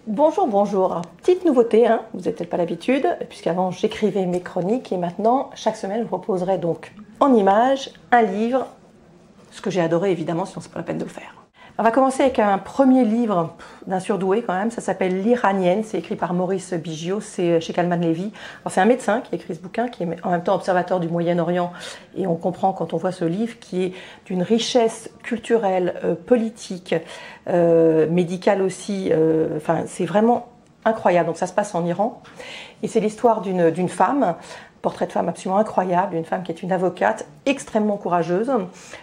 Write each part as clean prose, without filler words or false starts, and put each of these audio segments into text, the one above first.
Bonjour, bonjour. Petite nouveauté, hein, vous n'avez peut-être pas l'habitude, puisqu'avant j'écrivais mes chroniques et maintenant, chaque semaine, je vous proposerai donc en images un livre, ce que j'ai adoré évidemment, sinon c'est pas la peine de le faire. On va commencer avec un premier livre d'un surdoué quand même, ça s'appelle L'Iranienne, c'est écrit par Maurice Biggio, c'est chez Calman Levy. C'est un médecin qui a écrit ce bouquin, qui est en même temps observateur du Moyen-Orient, et on comprend quand on voit ce livre qui est d'une richesse culturelle, politique, médicale aussi, enfin c'est vraiment incroyable. Donc ça se passe en Iran, et c'est l'histoire d'une femme, portrait de femme absolument incroyable, une femme qui est une avocate extrêmement courageuse,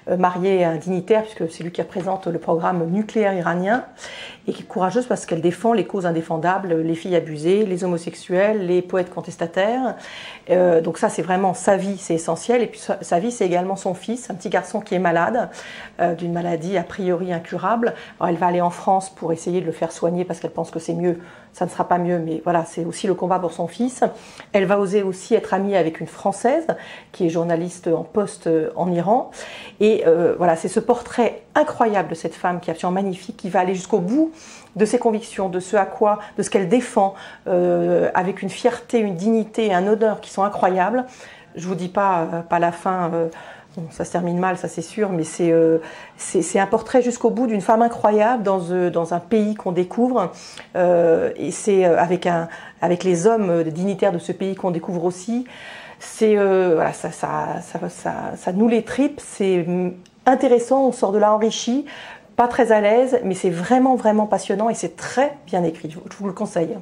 mariée à un dignitaire, puisque c'est lui qui représente le programme nucléaire iranien, et qui est courageuse parce qu'elle défend les causes indéfendables, les filles abusées, les homosexuels, les poètes contestataires. Donc ça, c'est vraiment sa vie, c'est essentiel. Et puis sa vie, c'est également son fils, un petit garçon qui est malade, d'une maladie a priori incurable. Alors, elle va aller en France pour essayer de le faire soigner parce qu'elle pense que c'est mieux. Ça ne sera pas mieux, mais voilà, c'est aussi le combat pour son fils. Elle va oser aussi être amie avec une Française qui est journaliste en poste en Iran. Et voilà, c'est ce portrait incroyable de cette femme qui est absolument magnifique, qui va aller jusqu'au bout de ses convictions, de ce à quoi, de ce qu'elle défend, avec une fierté, une dignité et un honneur qui sont incroyables. Je vous dis pas la fin. Bon, ça se termine mal, ça c'est sûr, mais c'est un portrait jusqu'au bout d'une femme incroyable dans un pays qu'on découvre, et c'est avec les hommes dignitaires de ce pays qu'on découvre aussi. C'est voilà, ça noue les tripes, c'est intéressant, on sort de là enrichi, pas très à l'aise, mais c'est vraiment passionnant et c'est très bien écrit. Je vous le conseille.